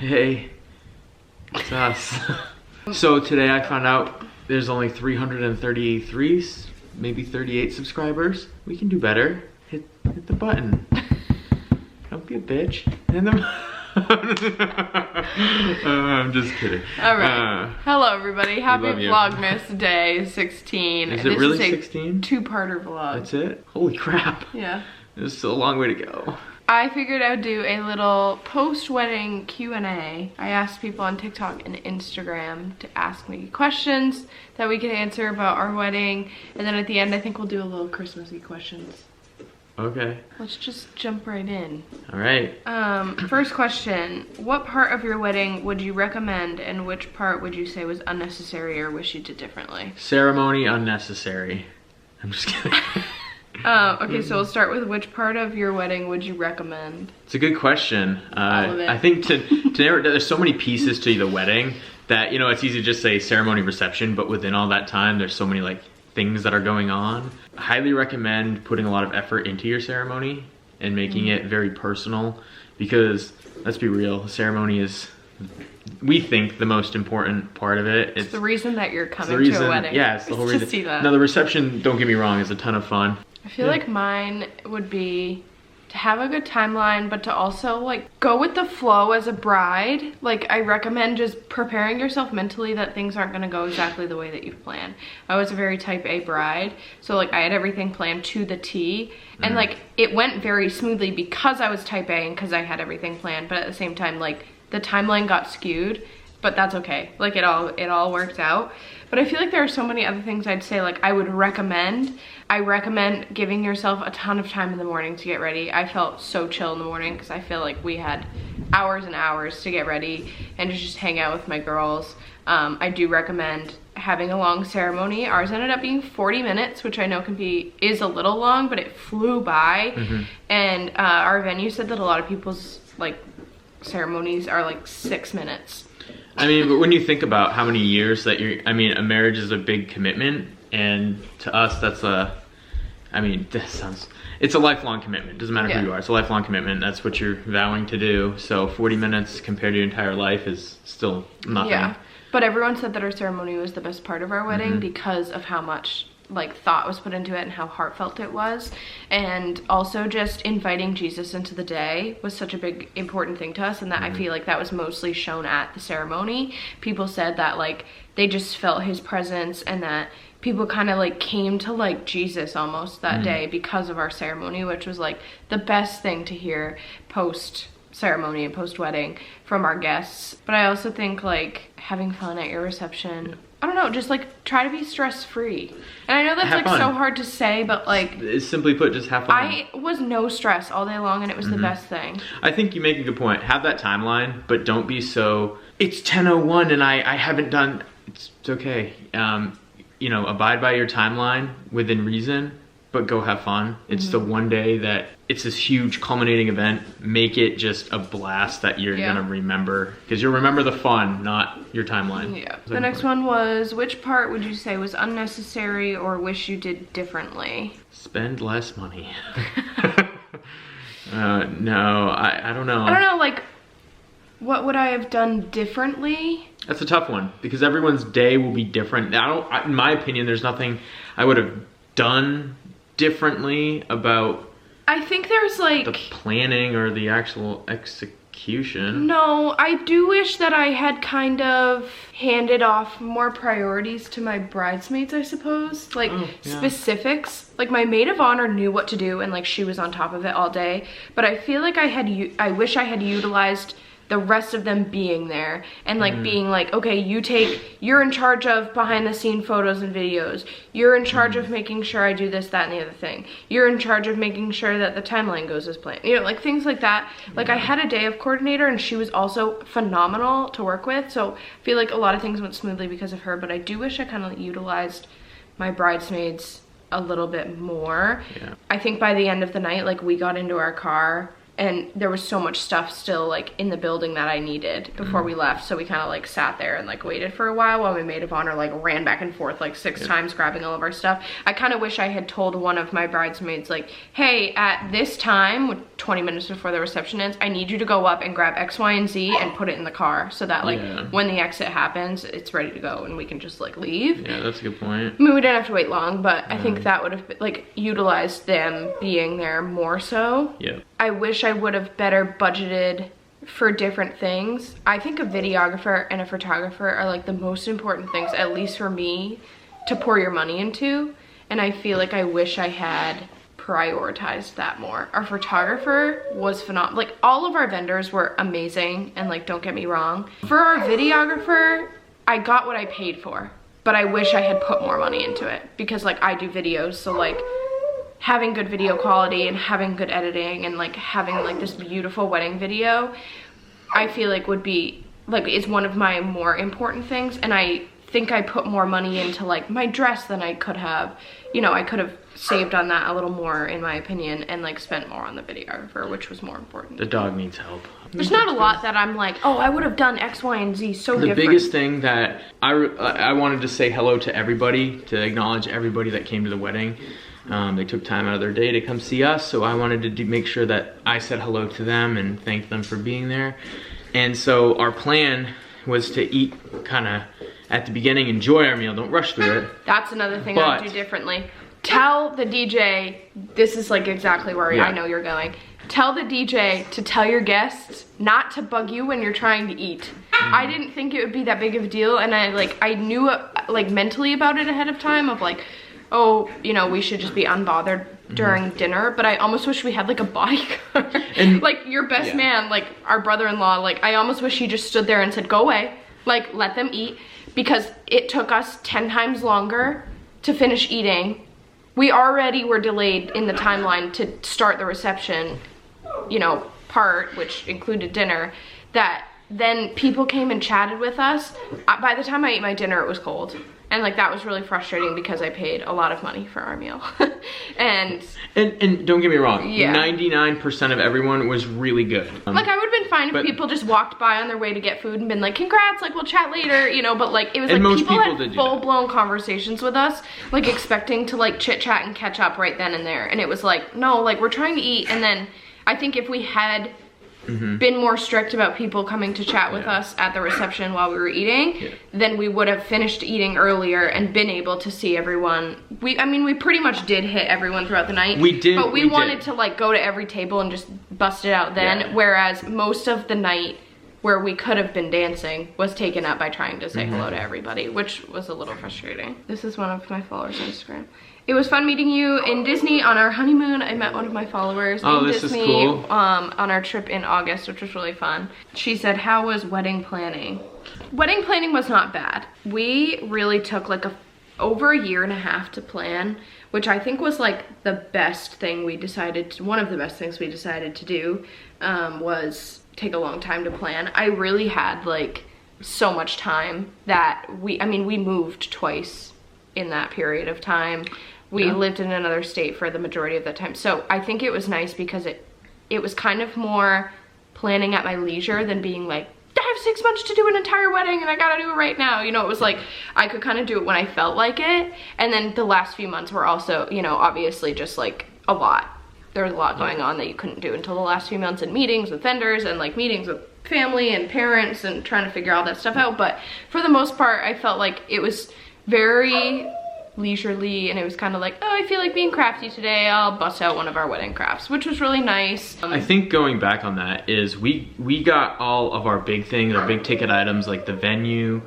Hey, it's us. So today I found out there's only 333, maybe 38 subscribers. We can do better. Hit the button. Don't be a bitch. I'm just kidding. All right. Hello, everybody. Happy Vlogmas Day 16. Is it really 16? Two-parter vlog. That's it? Holy crap. Yeah. There's still a long way to go. I figured I would do a little post-wedding Q&A. I asked people on TikTok and Instagram to ask me questions that we could answer about our wedding. And then at the end, I think we'll do a little Christmassy questions. Okay. Let's just jump right in. All right. First question. What part of your wedding would you recommend and which part would you say was unnecessary or wish you did differently? Ceremony unnecessary. I'm just kidding. Okay, so we'll start with which part of your wedding would you recommend? It's a good question. All of it. I think to narrow it down, there's so many pieces to the wedding that, you know, it's easy to just say ceremony reception, but within all that time, there's so many like things that are going on. I highly recommend putting a lot of effort into your ceremony and making it very personal, because let's be real, ceremony is, we think, the most important part of it. It's the reason that you're coming to a wedding. Yeah, it's the whole reason. To see that. Now the reception, don't get me wrong, is a ton of fun. I feel like mine would be to have a good timeline, but to also like go with the flow as a bride. Like, I recommend just preparing yourself mentally that things aren't gonna go exactly the way that you've planned. I was a very type A bride, so like I had everything planned to the T, and like it went very smoothly because I was type A and because I had everything planned, but at the same time, like the timeline got skewed, but that's okay. Like it all worked out. But I feel like there are so many other things I'd say like I would recommend. I recommend giving yourself a ton of time in the morning to get ready. I felt so chill in the morning because I feel like we had hours and hours to get ready and to just hang out with my girls. I do recommend having a long ceremony. Ours ended up being 40 minutes, which I know is a little long, but it flew by. And our venue said that a lot of people's like ceremonies are like 6 minutes. I mean, but when you think about how many years that a marriage is a big commitment, and to us that's it's a lifelong commitment. Doesn't matter who you are, it's a lifelong commitment. That's what you're vowing to do. So 40 minutes compared to your entire life is still nothing. Yeah, but everyone said that our ceremony was the best part of our wedding because of how much like thought was put into it and how heartfelt it was, and also just inviting Jesus into the day was such a big important thing to us, and that I feel like that was mostly shown at the ceremony. People said that like they just felt his presence and that people kind of like came to like Jesus almost that day because of our ceremony, which was like the best thing to hear post ceremony and post wedding from our guests. But I also think like having fun at your reception, I don't know, just like try to be stress free. And I know that's like so hard to say, but like simply put, just have fun. I was no stress all day long and it was the best thing. I think you make a good point. Have that timeline, but don't be so, it's 10:01 and I haven't done, it's okay. You know, abide by your timeline within reason, but go have fun. It's the one day that it's this huge culminating event. Make it just a blast that you're gonna remember, because you'll remember the fun, not your timeline. Yeah. The next one was, which part would you say was unnecessary or wish you did differently? Spend less money. No, I don't know. I don't know, like, what would I have done differently? That's a tough one, because everyone's day will be different. In my opinion, there's nothing I would have done differently about, I think there's like the planning or the actual execution. No, I do wish that I had kind of handed off more priorities to my bridesmaids, I suppose. Like specifics. Like my maid of honor knew what to do and like she was on top of it all day. But I feel like I wish I had utilized the rest of them being there and like being like, okay, you're in charge of behind the scene photos and videos. You're in charge of making sure I do this, that, and the other thing. You're in charge of making sure that the timeline goes as planned. You know, like things like that. Like I had a day of coordinator and she was also phenomenal to work with. So I feel like a lot of things went smoothly because of her, but I do wish I kind of utilized my bridesmaids a little bit more. Yeah. I think by the end of the night, like we got into our car and there was so much stuff still like in the building that I needed before we left, so we kind of like sat there and like waited for a while my maid of honor like ran back and forth like 6 times grabbing all of our stuff. I kind of wish I had told one of my bridesmaids like, hey, at this time 20 minutes before the reception ends, I need you to go up and grab X, Y, and Z and put it in the car so that like when the exit happens it's ready to go and we can just like leave. Yeah, that's a good point. I mean, we didn't have to wait long, but I think that would have like utilized them being there more so. Yeah. I wish I would have better budgeted for different things. I think a videographer and a photographer are like the most important things, at least for me, to pour your money into. And I feel like I wish I had prioritized that more. Our photographer was phenomenal. Like all of our vendors were amazing, and like don't get me wrong. For our videographer, I got what I paid for, but I wish I had put more money into it because like I do videos, so like having good video quality and having good editing and like having like this beautiful wedding video, I feel like would be like, is one of my more important things. And I think I put more money into like my dress than I could have. You know, I could have saved on that a little more in my opinion and like spent more on the videographer, which was more important. The dog needs help. There's not a lot that I'm like, oh, I would have done X, Y, and Z so different. The biggest thing that I wanted to say hello to everybody, to acknowledge everybody that came to the wedding. They took time out of their day to come see us, so I wanted to make sure that I said hello to them and thanked them for being there. And so our plan was to eat kind of at the beginning, enjoy our meal, don't rush through it. That's another thing I'd do differently. Tell the DJ, this is like exactly where I know you're going. Tell the DJ to tell your guests not to bug you when you're trying to eat. I didn't think it would be that big of a deal, and I knew like mentally about it ahead of time of like, oh, you know, we should just be unbothered during dinner, but I almost wish we had like a bodyguard. And like your best man, like our brother-in-law, like I almost wish he just stood there and said, go away, like let them eat, because it took us 10 times longer to finish eating. We already were delayed in the timeline to start the reception, you know, part, which included dinner, that then people came and chatted with us. By the time I ate my dinner, it was cold. And like that was really frustrating because I paid a lot of money for our meal. and don't get me wrong, 99% of everyone was really good. Like I would have been fine if people just walked by on their way to get food and been like, congrats, like we'll chat later, you know, but like it was like people had full-blown conversations with us, like expecting to like chit chat and catch up right then and there. And it was like, no, like we're trying to eat. And then I think if we had been more strict about people coming to chat with us at the reception while we were eating, then we would have finished eating earlier and been able to see everyone. I mean, we pretty much did hit everyone throughout the night. We did. But we wanted to like go to every table and just bust it out then, whereas most of the night where we could have been dancing was taken up by trying to say hello to everybody, which was a little frustrating. This is one of my followers on Instagram. It was fun meeting you in Disney on our honeymoon. I met one of my followers in Disney, is cool. On our trip in August, which was really fun. She said, how was wedding planning? Wedding planning was not bad. We really took like over a year and a half to plan, which I think was like the best thing we decided to, one of the best things we decided to do, was take a long time to plan. I really had like so much time that we moved twice in that period of time. We lived in another state for the majority of that time. So I think it was nice because it was kind of more planning at my leisure than being like, I have 6 months to do an entire wedding and I gotta do it right now. You know, it was like, I could kind of do it when I felt like it. And then the last few months were also, you know, obviously just like a lot. There was a lot going on that you couldn't do until the last few months, and meetings with vendors and like meetings with family and parents and trying to figure all that stuff out. But for the most part, I felt like it was very leisurely, and it was kind of like, oh, I feel like being crafty today, I'll bust out one of our wedding crafts, which was really nice. I think going back on that is we got all of our big things, our big ticket items, like the venue,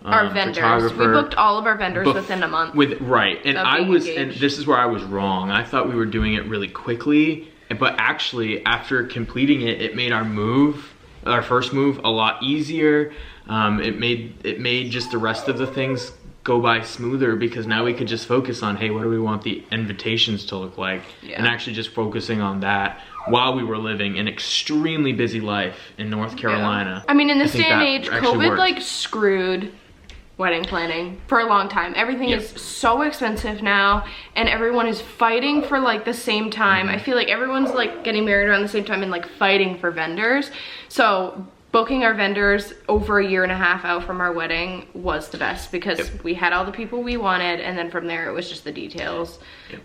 our vendors. We booked all of our vendors within a month. And and this is where I was wrong. I thought we were doing it really quickly, but actually after completing it, it made our first move a lot easier. It made just the rest of the things go by smoother, because now we could just focus on, hey, what do we want the invitations to look like, and actually just focusing on that while we were living an extremely busy life in North Carolina. I mean, in this day and age, COVID like screwed wedding planning for a long time. Everything is so expensive now, and everyone is fighting for like the same time. I feel like everyone's like getting married around the same time and like fighting for vendors. So booking our vendors over 1.5 years out from our wedding was the best, because we had all the people we wanted, and then from there it was just the details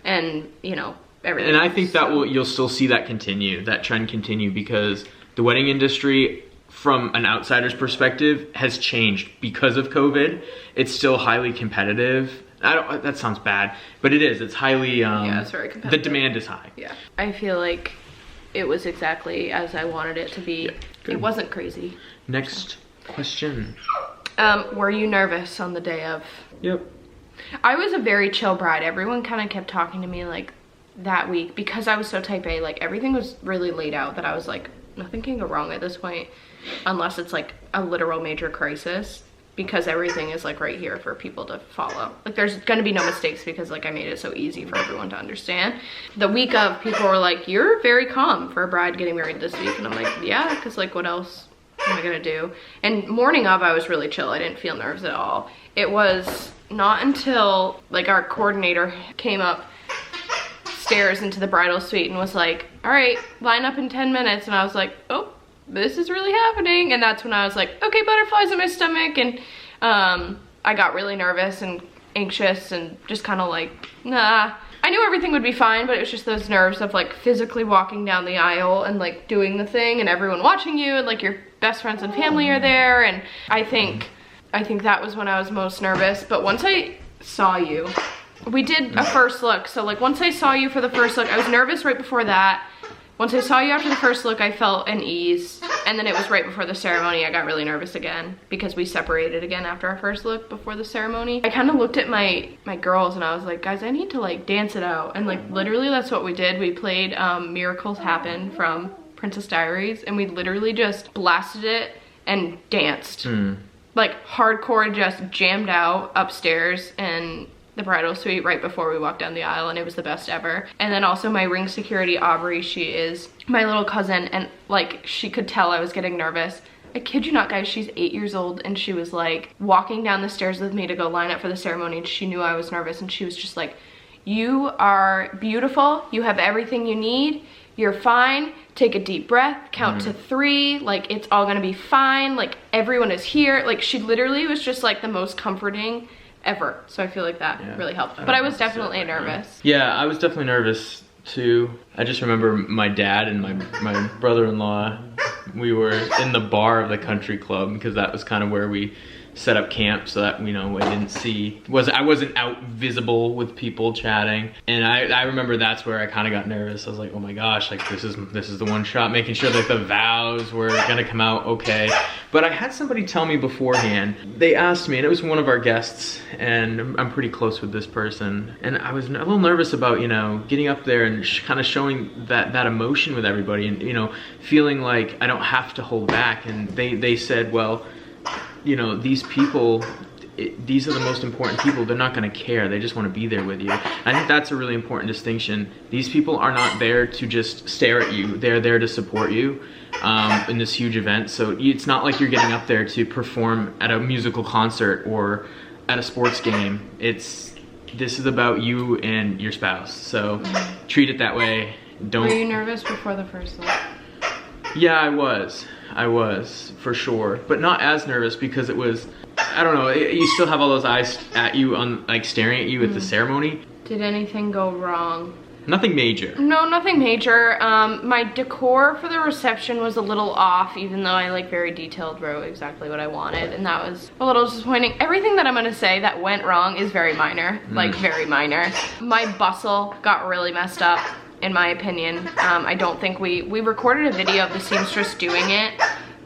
and, you know, everything. And I think that you'll still see that continue, that trend continue, because the wedding industry, from an outsider's perspective, has changed because of COVID. It's still highly competitive. That sounds bad, but it is. It's highly, yeah, it's very competitive. The demand is high. Yeah. I feel like it was exactly as I wanted it to be. It wasn't crazy. Next question. Were you nervous on the day of? Yep. I was a very chill bride. Everyone kind of kept talking to me like that week, because I was so type A. Like everything was really laid out that I was like, nothing can go wrong at this point, unless it's like a literal major crisis, because everything is like right here for people to follow. Like there's gonna be no mistakes, because like I made it so easy for everyone to understand. The week of, people were like, you're very calm for a bride getting married this week. And I'm like, yeah, because like what else am I gonna do? And morning of, I was really chill. I didn't feel nerves at all. It was not until like our coordinator came up stairs into the bridal suite and was like, all right, line up in 10 minutes. And I was like, oh, this is really happening. And that's when I was like, okay, butterflies in my stomach. And I got really nervous and anxious and just kind of like, nah. I knew everything would be fine, but it was just those nerves of like physically walking down the aisle and like doing the thing and everyone watching you, and like your best friends and family are there. And I think that was when I was most nervous. But once I saw you, we did a first look. So like once I saw you for the first look, I was nervous right before that. Once I saw you after the first look, I felt an ease. And then it was right before the ceremony, I got really nervous again, because we separated again after our first look before the ceremony. I kind of looked at my girls and I was like, guys, I need to like dance it out. And like literally that's what we did. We played Miracles Happen from Princess Diaries, and we literally just blasted it and danced. Like hardcore, just jammed out upstairs and the bridal suite right before we walked down the aisle, and it was the best ever. And then also my ring security, Aubrey, she is my little cousin, and like she could tell I was getting nervous. I kid you not, guys, she's 8 years old, and she was like walking down the stairs with me to go line up for the ceremony, and she knew I was nervous, and she was just like, you are beautiful, you have everything you need, you're fine, take a deep breath, count to 3, like it's all gonna be fine, like everyone is here. Like she literally was just like the most comforting ever. So I feel like that really helped. But I was definitely nervous. Yeah, I was definitely nervous too. I just remember my dad and my brother-in-law, we were in the bar of the country club, because that was kind of where we set up camp, so that, you know, I wasn't out visible with people chatting. And I remember that's where I kind of got nervous. I was like, oh my gosh, like this is the one shot, making sure that the vows were gonna come out okay. But I had somebody tell me beforehand, they asked me, and it was one of our guests, and I'm pretty close with this person, and I was a little nervous about, you know, getting up there and kind of showing that emotion with everybody, and, you know, feeling like I don't have to hold back. And they said, well, you know, these people, these are the most important people. They're not going to care. They just want to be there with you. I think that's a really important distinction. These people are not there to just stare at you. They're there to support you in this huge event. So it's not like you're getting up there to perform at a musical concert or at a sports game. This is about you and your spouse. So treat it that way. Were you nervous before the first look? Yeah, I was for sure, but not as nervous, because it was, I don't know, you still have all those eyes at you, like staring at you at the ceremony. Did anything go wrong? Nothing major. No, nothing major. My decor for the reception was a little off, even though I like very detailed wrote exactly what I wanted, and that was a little disappointing. Everything that I'm gonna say that went wrong is very minor, like very minor. My bustle got really messed up, in my opinion. I don't think we recorded a video of the seamstress doing it,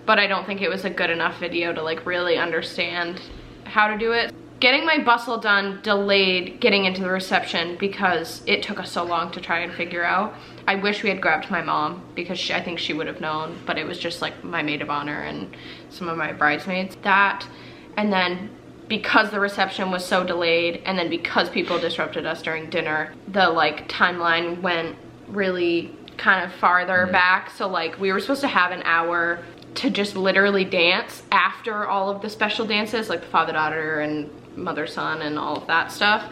but I don't think it was a good enough video to like really understand how to do it. Getting my bustle done delayed getting into the reception because it took us so long to try and figure out. I wish we had grabbed my mom, because I think she would have known, but it was just like my maid of honor and some of my bridesmaids. That, and then because the reception was so delayed, and then because people disrupted us during dinner, the like timeline went really kind of farther back. So like we were supposed to have an hour to just literally dance after all of the special dances, like the father-daughter and mother-son and all of that stuff,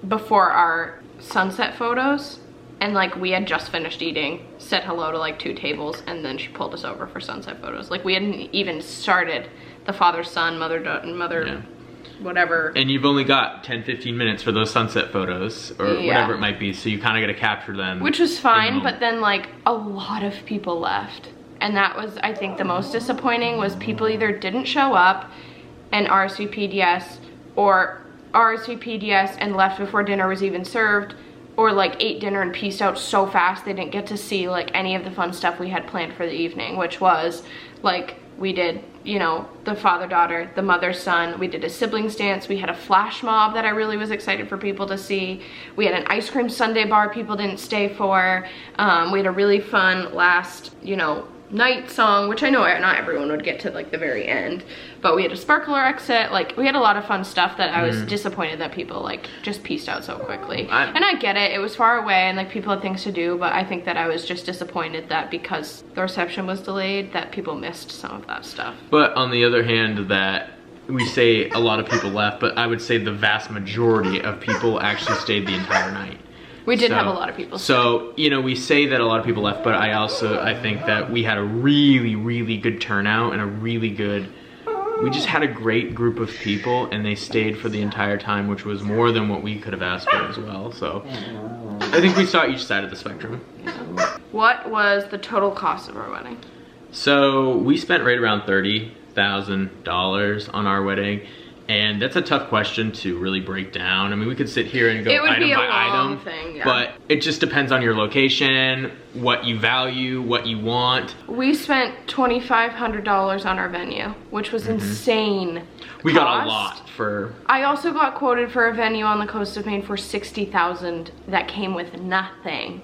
before our sunset photos. And like we had just finished eating, said hello to like 2 tables, and then she pulled us over for sunset photos. Like we hadn't even started the father-son, mother whatever. And you've only got 10-15 minutes for those sunset photos or whatever it might be, so you kind of got to capture them. Which was fine, but then like a lot of people left. And that was, I think, the most disappointing, was people either didn't show up and RSVP'd yes, or RSVP'd yes and left before dinner was even served, or like ate dinner and pieced out so fast they didn't get to see like any of the fun stuff we had planned for the evening, which was like, we did, you know, the father-daughter, the mother-son, we did a siblings dance, we had a flash mob that I really was excited for people to see, we had an ice cream sundae bar people didn't stay for, we had a really fun last, you know, night song, which I know not everyone would get to like the very end, but we had a sparkler exit. Like we had a lot of fun stuff that I was disappointed that people like just pieced out so quickly. And I get it, it was far away and like people had things to do, but I think that I was just disappointed that because the reception was delayed that people missed some of that stuff. But on the other hand, that we say a lot of people left, but I would say the vast majority of people actually stayed the entire night. We did have a lot of people. So, you know, we say that a lot of people left, but I think that we had a really, really good turnout and we just had a great group of people, and they stayed for the entire time, which was more than what we could have asked for as well. So I think we saw each side of the spectrum. What was the total cost of our wedding? So we spent right around $30,000 on our wedding. And that's a tough question to really break down. I mean, we could sit here and go item by item, but it just depends on your location, what you value, what you want. We spent $2,500 on our venue, which was insane. We got a lot for... I also got quoted for a venue on the coast of Maine for $60,000 that came with nothing.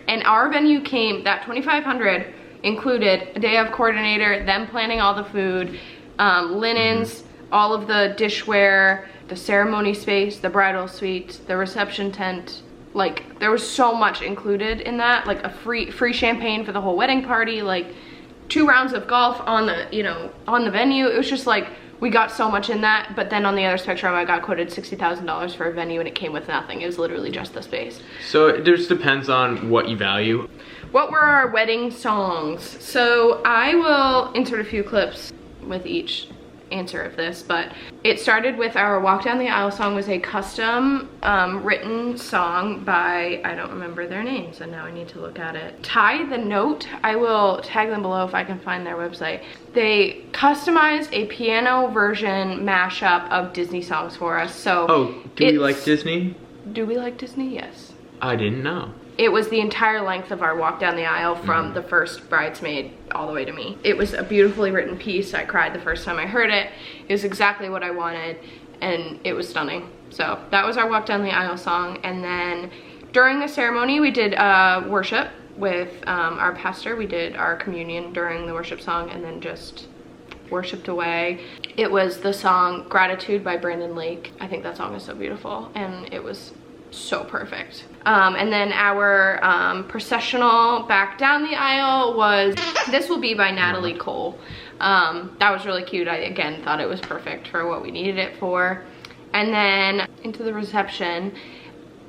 And our venue came, that $2,500 included a day of coordinator, them planning all the food, linens, all of the dishware, the ceremony space, the bridal suite, the reception tent. Like there was so much included in that, like a free champagne for the whole wedding party, like 2 rounds of golf on the, you know, on the venue. It was just like, we got so much in that. But then on the other spectrum, I got quoted $60,000 for a venue and it came with nothing. It was literally just the space. So it just depends on what you value. What were our wedding songs? So I will insert a few clips with each answer of this, but it started with our Walk Down the Aisle song. Was a custom written song by, I don't remember their names and now I need to look at it. Tie the Note, I will tag them below if I can find their website. They customized a piano version mashup of Disney songs for us. So do we like Disney? Do we like Disney? Yes. I didn't know. It was the entire length of our Walk Down the Aisle from the first bridesmaid all the way to me. It was a beautifully written piece. I cried the first time I heard it. It was exactly what I wanted and it was stunning. So that was our Walk Down the Aisle song. And then during the ceremony we did worship with our pastor. We did our communion during the worship song and then just worshiped away. It was the song Gratitude by Brandon Lake. I think that song is so beautiful and it was so perfect. And then our processional back down the aisle was This Will Be by Natalie Cole. That was really cute. I again thought it was perfect for what we needed it for. And then into the reception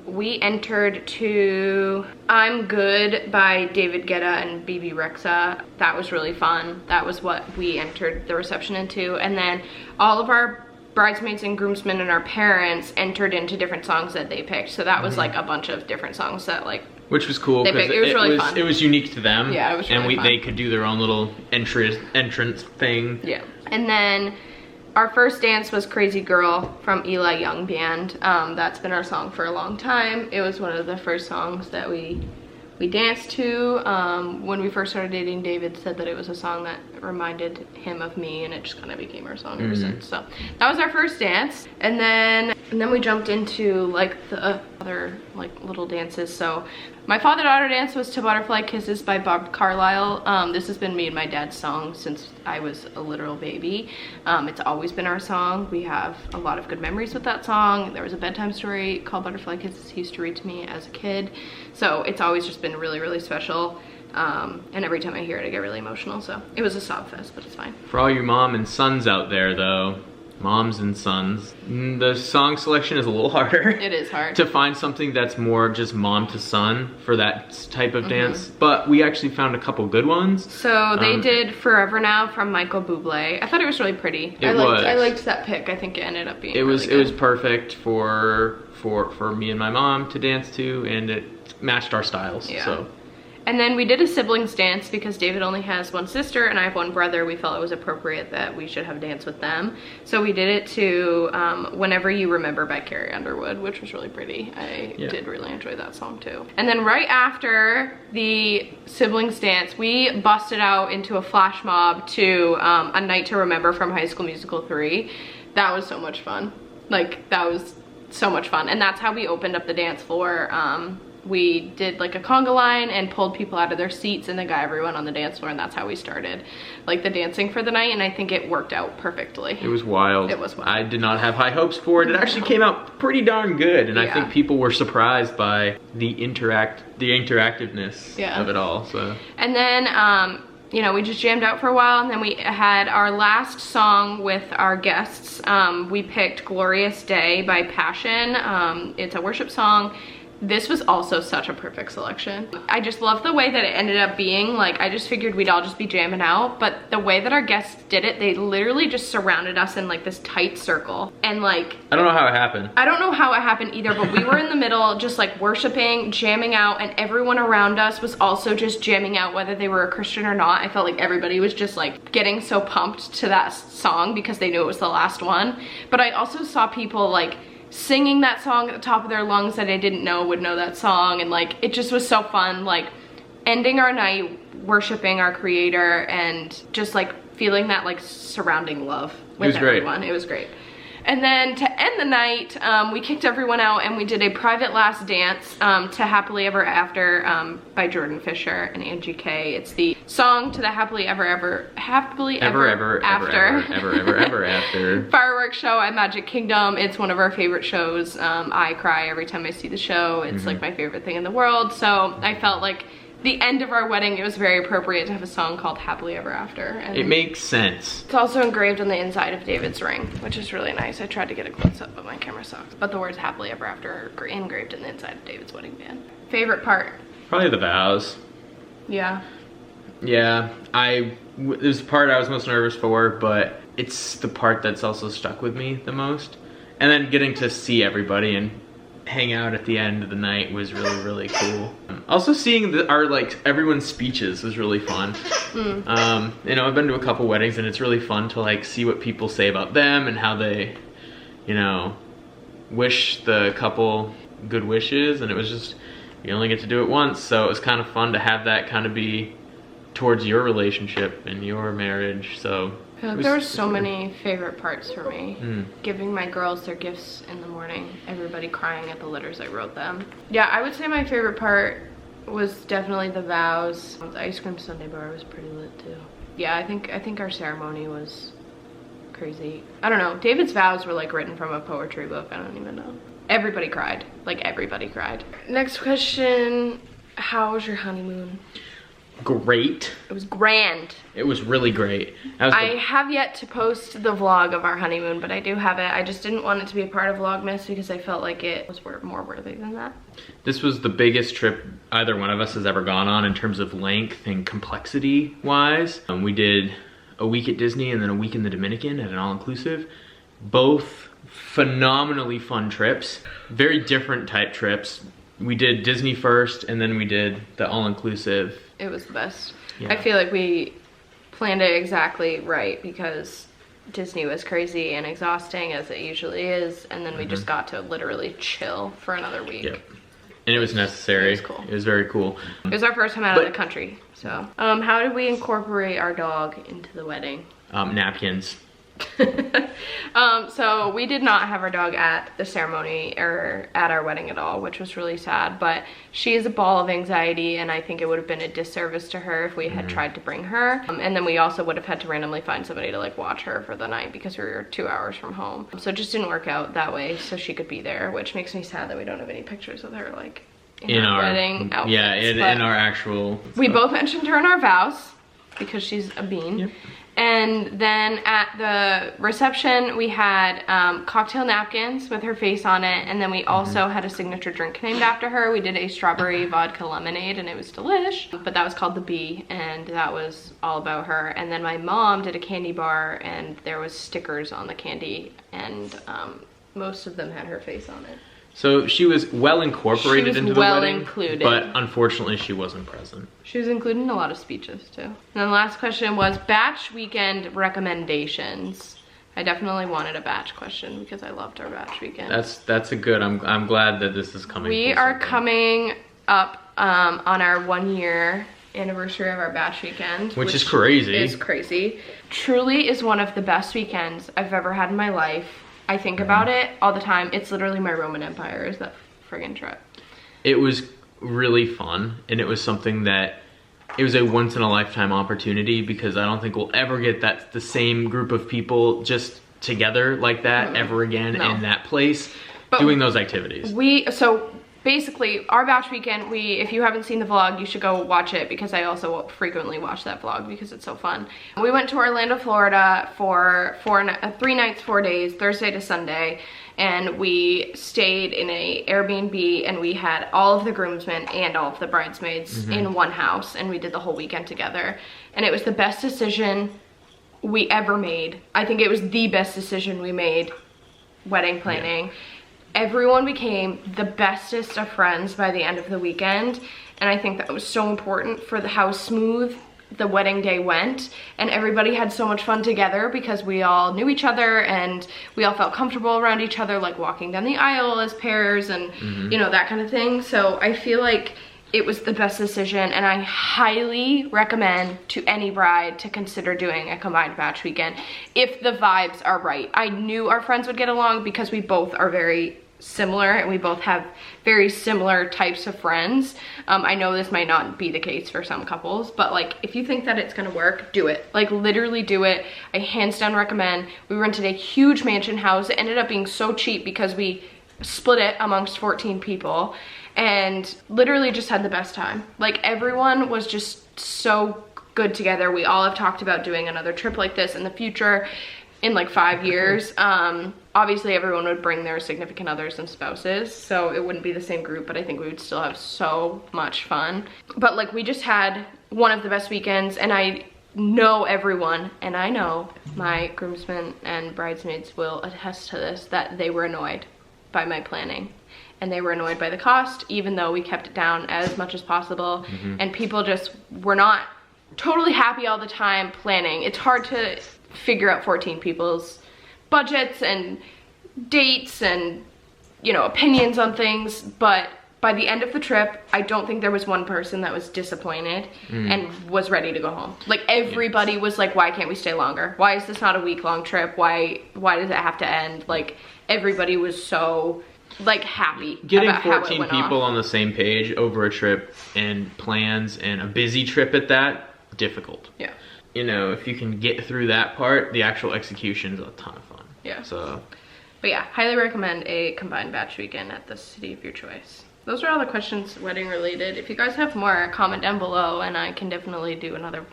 we entered to I'm Good by David Guetta and BB Rexa. That was really fun. That was what we entered the reception into. And then all of our bridesmaids and groomsmen and our parents entered into different songs that they picked. So that was like a bunch of different songs that like, which was cool because it was really fun. It was unique to them. Yeah, it was really fun. They could do their own little entrance thing. Yeah. And then our first dance was Crazy Girl from Eli Young Band. That's been our song for a long time. It was one of the first songs that we danced to. When we first started dating, David said that it was a song that reminded him of me and it just kind of became our song ever since. So that was our first dance. And then we jumped into like the other like little dances. So my father-daughter dance was to Butterfly Kisses by Bob Carlyle. This has been me and my dad's song since I was a literal baby. It's always been our song. We have a lot of good memories with that song. There was a bedtime story called Butterfly Kisses he used to read to me as a kid. So it's always just been really, really special. And every time I hear it, I get really emotional. So it was a sob fest, but it's fine. For all your mom and sons out there, though, moms and sons, the song selection is a little harder. It is hard to find something that's more just mom to son for that type of dance, but we actually found a couple good ones. So they did Forever Now from Michael Bublé. I thought it was really pretty. I liked that pick. I think it ended up being really good. It was perfect for me and my mom to dance to, and it matched our styles. Yeah. So. And then we did a siblings dance because David only has one sister and I have one brother. We felt it was appropriate that we should have a dance with them. So we did it to Whenever You Remember by Carrie Underwood, which was really pretty. I did really enjoy that song too. And then right after the siblings dance, we busted out into a flash mob to A Night to Remember from High School Musical 3. That was so much fun. Like, that was so much fun. And that's how we opened up the dance floor. We did like a conga line and pulled people out of their seats and then got everyone on the dance floor, and that's how we started like the dancing for the night, and I think it worked out perfectly. It was wild. It was wild. I did not have high hopes for it. It actually came out pretty darn good, and I think people were surprised by the interactiveness of it all. So. And then you know, we just jammed out for a while, and then we had our last song with our guests. We picked Glorious Day by Passion. It's a worship song. This was also such a perfect selection. I just love the way that it ended up being. Like, I just figured we'd all just be jamming out, but the way that our guests did it, they literally just surrounded us in like this tight circle. And like, I don't know how it happened. I don't know how it happened either, but we were in the middle just like worshiping, jamming out, and everyone around us was also just jamming out, whether they were a Christian or not. I felt like everybody was just like getting so pumped to that song because they knew it was the last one. But I also saw people like singing that song at the top of their lungs that I didn't know would know that song, and like it just was so fun, like ending our night worshiping our Creator and just like feeling that like surrounding love with everyone. Great. It was great. And then to end the night, we kicked everyone out and we did a private last dance to Happily Ever After by Jordan Fisher and Angie K. It's the song to the Happily Ever After fireworks show at Magic Kingdom. It's one of our favorite shows. I cry every time I see the show. It's like my favorite thing in the world. So I felt like the end of our wedding, it was very appropriate to have a song called Happily Ever After. And it makes sense. It's also engraved on the inside of David's ring, which is really nice. I tried to get a close up, but my camera sucks. But the words Happily Ever After are engraved in the inside of David's wedding band. Favorite part? Probably the vows. Yeah. Yeah, it was the part I was most nervous for, but it's the part that's also stuck with me the most. And then getting to see everybody and hang out at the end of the night was really, really cool. Also seeing everyone's speeches was really fun. You know, I've been to a couple weddings and it's really fun to like see what people say about them and how they, you know, wish the couple good wishes, and it was just, you only get to do it once, so it was kind of fun to have that kind of be towards your relationship and your marriage. So I feel like there were so many favorite parts for me. Giving my girls their gifts in the morning, everybody crying at the letters I wrote them. Yeah, I would say my favorite part was definitely the vows. The ice cream sundae bar was pretty lit too. Yeah, I think our ceremony was crazy. I don't know, David's vows were like written from a poetry book. I don't even know. Everybody cried, like everybody cried. Next question, how was your honeymoon? Great. It was grand. It was really great. I have yet to post the vlog of our honeymoon, but I do have it. I just didn't want it to be a part of Vlogmas because I felt like it was more worthy than that. This was the biggest trip either one of us has ever gone on in terms of length and complexity wise. We did a week at Disney and then a week in the Dominican at an all-inclusive. Both phenomenally fun trips. Very different type trips. We did Disney first and then we did the all-inclusive. It was the best. Yeah. I feel like we planned it exactly right because Disney was crazy and exhausting as it usually is, and then we just got to literally chill for another week. Yep. And it was necessary. It was cool. It was very cool. It was our first time out of the country. So, how did we incorporate our dog into the wedding? Napkins. So we did not have our dog at the ceremony or at our wedding at all, which was really sad, but she is a ball of anxiety and I think it would have been a disservice to her if we had tried to bring her. And then we also would have had to randomly find somebody to like watch her for the night because we were 2 hours from home. So it just didn't work out that way so she could be there, which makes me sad that we don't have any pictures of her like in our wedding outfits. Yeah, in our actual We stuff. both mentioned her in our vows because she's a bean. Yep. And then at the reception, we had cocktail napkins with her face on it. And then we also had a signature drink named after her. We did a strawberry vodka lemonade and it was delish. But that was called the Bee and that was all about her. And then my mom did a candy bar and there was stickers on the candy. And most of them had her face on it. So she was well incorporated into the wedding, included. But unfortunately she wasn't present. She was included in a lot of speeches too. And then the last question was batch weekend recommendations. I definitely wanted a batch question because I loved our batch weekend. That's a good. I'm glad that this is coming. We are coming up on our 1 year anniversary of our batch weekend, which is crazy. Is crazy. Truly is one of the best weekends I've ever had in my life. I think about it all the time. It's literally my Roman Empire is that friggin' trip. It was really fun, and it was something that it was a once in a lifetime opportunity because I don't think we'll ever get the same group of people just together like that ever again in that place doing those activities. So basically our batch weekend, if you haven't seen the vlog, you should go watch it because I also frequently watch that vlog because it's so fun. We went to Orlando, Florida for 3 nights, 4 days, Thursday to Sunday, and we stayed in a Airbnb and we had all of the groomsmen and all of the bridesmaids in one house and we did the whole weekend together. And it was the best decision we ever made. I think it was the best decision we made wedding planning. Yeah. Everyone became the bestest of friends by the end of the weekend. And I think that was so important for how smooth the wedding day went. And everybody had so much fun together because we all knew each other and we all felt comfortable around each other, like walking down the aisle as pairs and you know, that kind of thing. So I feel like it was the best decision and I highly recommend to any bride to consider doing a combined batch weekend if the vibes are right. I knew our friends would get along because we both are very similar and we both have very similar types of friends. I know this might not be the case for some couples, but like if you think that it's gonna work, do it. Like literally do it. I hands down recommend. We rented a huge mansion house. It ended up being so cheap because we split it amongst 14 people and literally just had the best time. Like everyone was just so good together. We all have talked about doing another trip like this in the future in like 5 years. Obviously everyone would bring their significant others and spouses, so it wouldn't be the same group, but I think we would still have so much fun. But like we just had one of the best weekends and I know everyone, and I know my groomsmen and bridesmaids will attest to this, that they were annoyed by my planning. And they were annoyed by the cost, even though we kept it down as much as possible. And people just were not totally happy all the time planning. It's hard to figure out 14 people's budgets and dates and, you know, opinions on things, but by the end of the trip, I don't think there was one person that was disappointed and was ready to go home. Like everybody was like, why can't we stay longer? Why is this not a week-long trip? Why does it have to end? Like everybody was so like happy. Getting 14 people on the same page over a trip and plans and a busy trip at that, difficult. Yeah. You know, if you can get through that part, the actual execution is a ton of fun. Yeah. So, but yeah, highly recommend a combined batch weekend at the city of your choice. Those are all the questions wedding related. If you guys have more, comment down below and I can definitely do another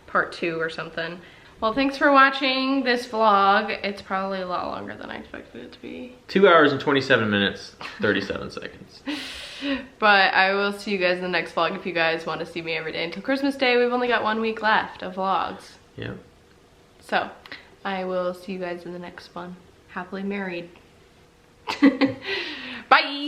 part 2 or something. Well, thanks for watching this vlog. It's probably a lot longer than I expected it to be. 2 hours and 27 minutes, 37 seconds. But I will see you guys in the next vlog if you guys want to see me every day until Christmas Day. We've only got 1 week left of vlogs. Yeah. So, I will see you guys in the next one. Happily married. Bye!